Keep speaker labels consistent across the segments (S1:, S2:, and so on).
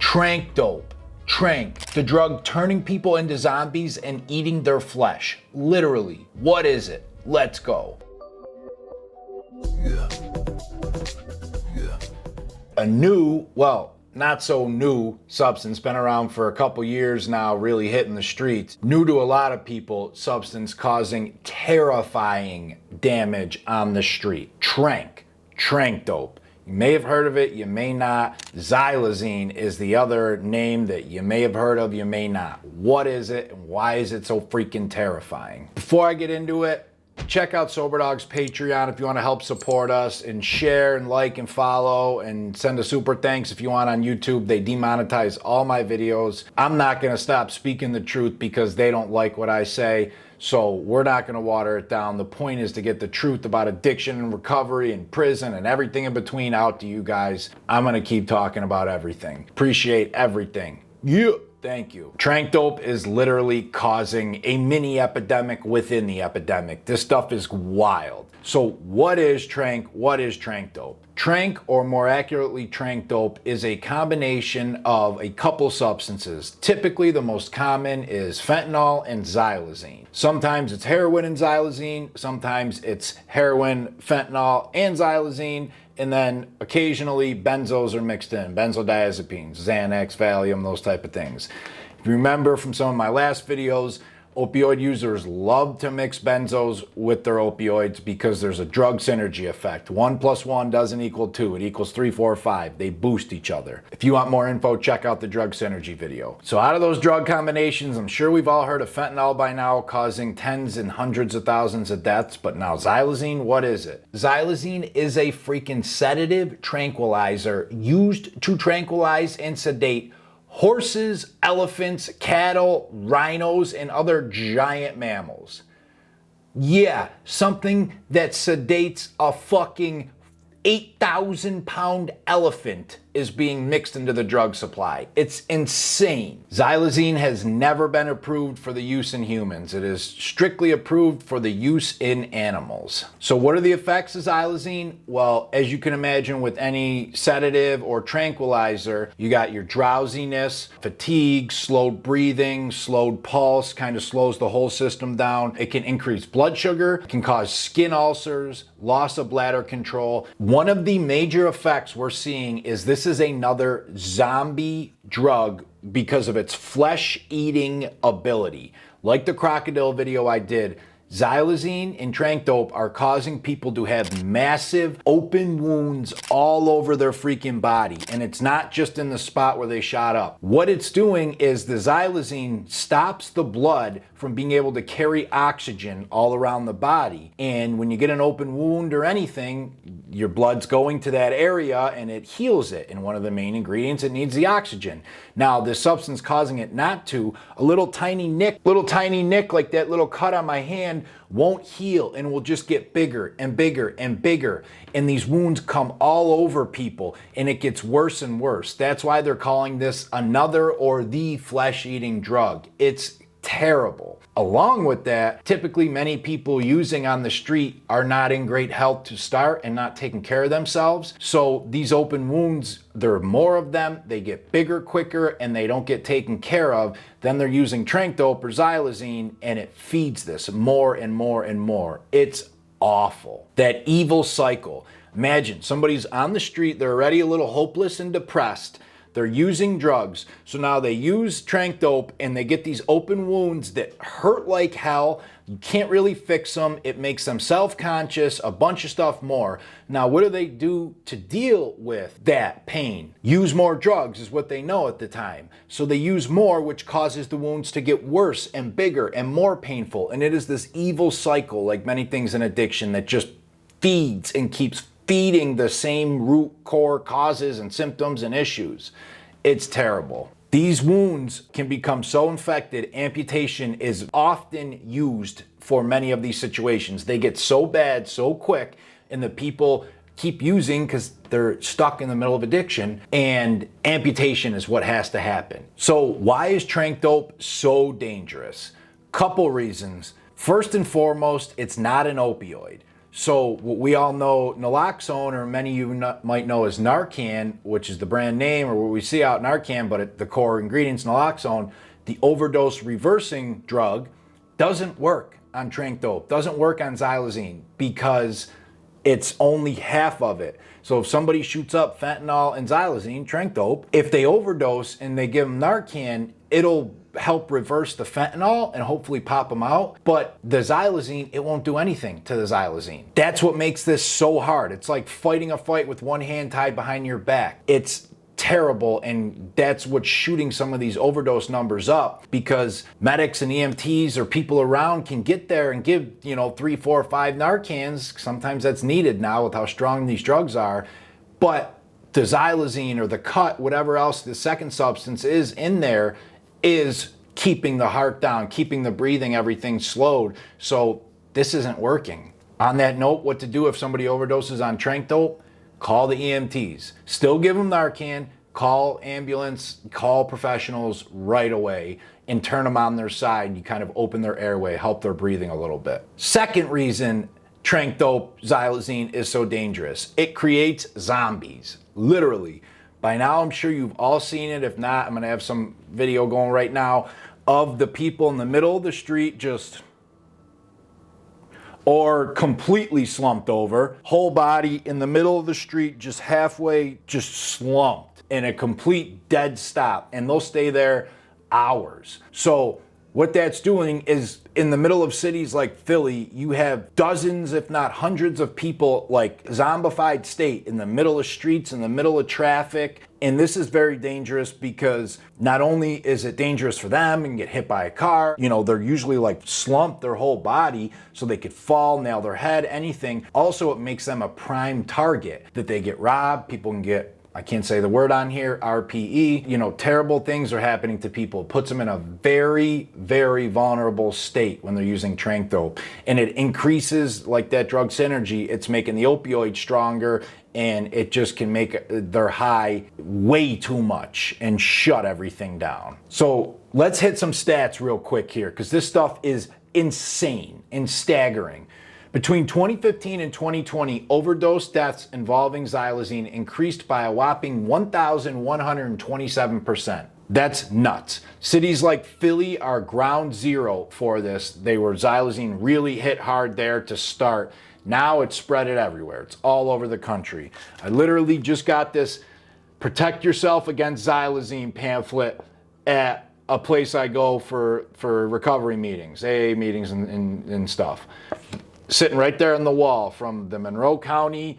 S1: Tranq dope. Tranq, the drug turning people into zombies and eating their flesh. Literally, what is it? Let's go. A new, well, not so new substance, been around for a couple years now, really hitting the streets. New to a lot of people, substance causing terrifying damage on the street. Tranq dope. You may have heard of it, you may not. Xylazine is the other name that you may have heard of, you may not. What is it and why is it so freaking terrifying? Before I get into it, check out Soberdogs Patreon if you want to help support us, and share and like and follow and send a super thanks if you want on YouTube. They demonetize all my videos. I'm not going to stop speaking the truth because they don't like what I say. So we're not going to water it down. The point is to get the truth about addiction and recovery and prison and everything in between out to you guys. I'm going to keep talking about everything. Appreciate everything. Yeah. Thank you. Tranq dope is literally causing a mini epidemic within the epidemic. This stuff is wild. So what is Tranq? What is Tranq dope? Tranq, or more accurately Tranq dope, is a combination of a couple substances. Typically the most common is fentanyl and xylazine. Sometimes it's heroin and xylazine, sometimes it's heroin, fentanyl, and xylazine, and then occasionally benzos are mixed in, benzodiazepines, Xanax, Valium, those type of things. If you remember from some of my last videos, opioid users love to mix benzos with their opioids because there's a drug synergy effect. 1 + 1 doesn't equal 2, it equals 3, 4, 5. They boost each other. If you want more info, check out the drug synergy video. So out of those drug combinations, I'm sure we've all heard of fentanyl by now, causing tens and hundreds of thousands of deaths, but now xylazine, what is it? Xylazine is a freaking sedative tranquilizer used to tranquilize and sedate horses, elephants, cattle, rhinos, and other giant mammals. Yeah, something that sedates a fucking 8,000-pound elephant is being mixed into the drug supply. It's insane. Xylazine has never been approved for the use in humans. It is strictly approved for the use in animals. So what are the effects of xylazine? Well, as you can imagine with any sedative or tranquilizer, you got your drowsiness, fatigue, slowed breathing, slowed pulse, kind of slows the whole system down. It can increase blood sugar, can cause skin ulcers, loss of bladder control. One of the major effects we're seeing is this is another zombie drug because of its flesh-eating ability. Like the crocodile video I did, xylazine and Tranq dope are causing people to have massive open wounds all over their freaking body. And it's not just in the spot where they shot up. What it's doing is the xylazine stops the blood from being able to carry oxygen all around the body. And when you get an open wound or anything, your blood's going to that area and it heals it. And one of the main ingredients, it needs the oxygen. Now, this substance causing it not to, a little tiny nick like that little cut on my hand won't heal and will just get bigger and bigger and bigger. And these wounds come all over people and it gets worse and worse. That's why they're calling this another or the flesh-eating drug. It's terrible. Along with that, typically many people using on the street are not in great health to start and not taking care of themselves. So these open wounds, there are more of them, they get bigger quicker, and they don't get taken care of. Then they're using Tranq dope or xylazine and it feeds this more and more and more. It's awful. That evil cycle. Imagine somebody's on the street, they're already a little hopeless and depressed. They're using drugs. So now they use Tranq dope and they get these open wounds that hurt like hell. You can't really fix them. It makes them self-conscious, a bunch of stuff more. Now, what do they do to deal with that pain? Use more drugs is what they know at the time. So they use more, which causes the wounds to get worse and bigger and more painful. And it is this evil cycle, like many things in addiction, that just feeds and keeps feeding the same root core causes and symptoms and issues. It's terrible. These wounds can become so infected, amputation is often used for many of these situations. They get so bad so quick, and the people keep using because they're stuck in the middle of addiction, and amputation is what has to happen. So why is Tranq dope so dangerous? Couple reasons. First and foremost, it's not an opioid. So what we all know naloxone, or many of you might know as Narcan, which is the brand name, or what we see out Narcan, but the core ingredients naloxone, the overdose reversing drug, doesn't work on Tranq dope, doesn't work on xylazine, because it's only half of it. So if somebody shoots up fentanyl and xylazine, Tranq dope, if they overdose and they give them Narcan, it'll help reverse the fentanyl and hopefully pop them out. But the xylazine, it won't do anything to the xylazine. That's what makes this so hard. It's like fighting a fight with one hand tied behind your back. It's terrible, and that's what's shooting some of these overdose numbers up, because medics and EMTs or people around can get there and give 3, 4, 5 Narcans. Sometimes that's needed now with how strong these drugs are, but the xylazine or the cut, whatever else the second substance is in there, is keeping the heart down, keeping the breathing, everything slowed. So this isn't working. On that note, what to do if somebody overdoses on Tranq dope? Call the EMTs. Still give them Narcan, call ambulance, call professionals right away, and turn them on their side. You kind of open their airway, help their breathing a little bit. Second reason Tranq dope, xylazine is so dangerous. It creates zombies, literally. By now, I'm sure you've all seen it. If not, I'm gonna have some video going right now of the people in the middle of the street or completely slumped over, whole body in the middle of the street, just halfway, just slumped in a complete dead stop, and they'll stay there hours. So what that's doing is, in the middle of cities like Philly, you have dozens, if not hundreds of people, like zombified state in the middle of streets, in the middle of traffic. And this is very dangerous, because not only is it dangerous for them and get hit by a car, they're usually like slumped their whole body, so they could fall, nail their head, anything. Also, it makes them a prime target, that they get robbed, people can get, I can't say the word on here, RPE. Terrible things are happening to people. It puts them in a very, very vulnerable state when they're using Tranq dope. And it increases, like that drug synergy, it's making the opioid stronger, and it just can make their high way too much and shut everything down. So let's hit some stats real quick here, because this stuff is insane and staggering. Between 2015 and 2020, overdose deaths involving xylazine increased by a whopping 1,127%. That's nuts. Cities like Philly are ground zero for this. Xylazine really hit hard there to start. Now it's spread it everywhere. It's all over the country. I literally just got this Protect Yourself Against Xylazine pamphlet at a place I go for recovery meetings, AA meetings and stuff. Sitting right there on the wall from the Monroe County,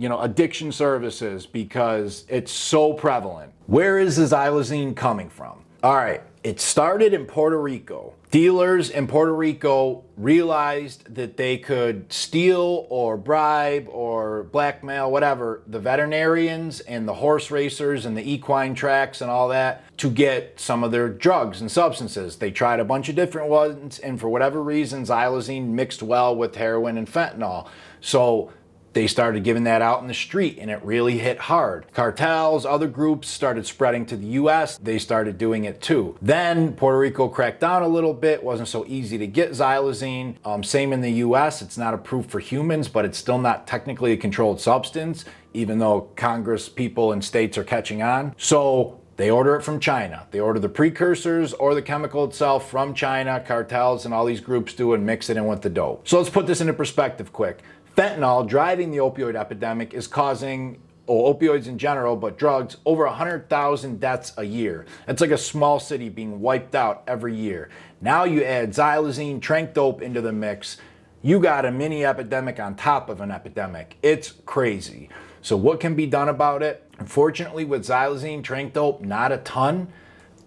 S1: addiction services, because it's so prevalent. Where is the xylazine coming from? All right, it started in Puerto Rico. Dealers in Puerto Rico realized that they could steal or bribe or blackmail, whatever, the veterinarians and the horse racers and the equine tracks and all that to get some of their drugs and substances. They tried a bunch of different ones, and for whatever reason, xylazine mixed well with heroin and fentanyl. So they started giving that out in the street, and it really hit hard. Cartels, other groups started spreading to the US. They started doing it too. Then Puerto Rico cracked down a little bit. Wasn't so easy to get xylazine. Same in the US. It's not approved for humans, but it's still not technically a controlled substance, even though Congress people and states are catching on. So they order it from China. They order the precursors or the chemical itself from China. Cartels and all these groups do, and mix it in with the dope. So let's put this into perspective quick. Fentanyl, driving the opioid epidemic, is causing, opioids in general, but drugs, over 100,000 deaths a year. That's like a small city being wiped out every year. Now you add xylazine, Tranq dope into the mix, you got a mini epidemic on top of an epidemic. It's crazy. So what can be done about it? Unfortunately, with xylazine, Tranq dope, not a ton.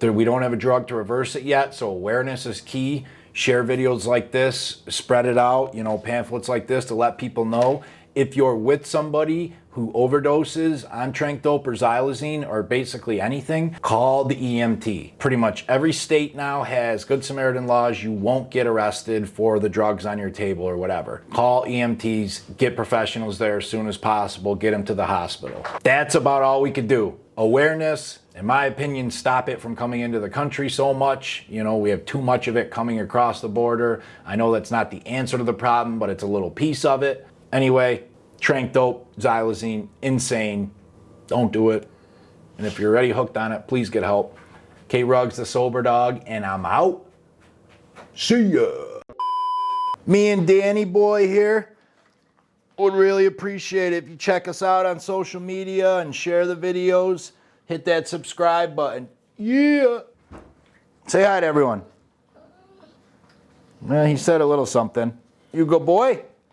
S1: We don't have a drug to reverse it yet, so awareness is key. Share videos like this, spread it out, pamphlets like this to let people know. If you're with somebody who overdoses on Tranq dope or xylazine or basically anything, call the EMT. Pretty much every state now has Good Samaritan laws. You won't get arrested for the drugs on your table or whatever. Call EMTs, get professionals there as soon as possible, get them to the hospital. That's about all we could do. Awareness, in my opinion, stop it from coming into the country so much. We have too much of it coming across the border. I know that's not the answer to the problem, but it's a little piece of it. Anyway, Tranq dope, xylazine, insane. Don't do it. And if you're already hooked on it, please get help. K-Ruggs the Soberdog, and I'm out. See ya. Me and Danny boy here would really appreciate it if you check us out on social media and share the videos. Hit that subscribe button. Yeah. Say hi to everyone. Well, he said a little something. You good boy?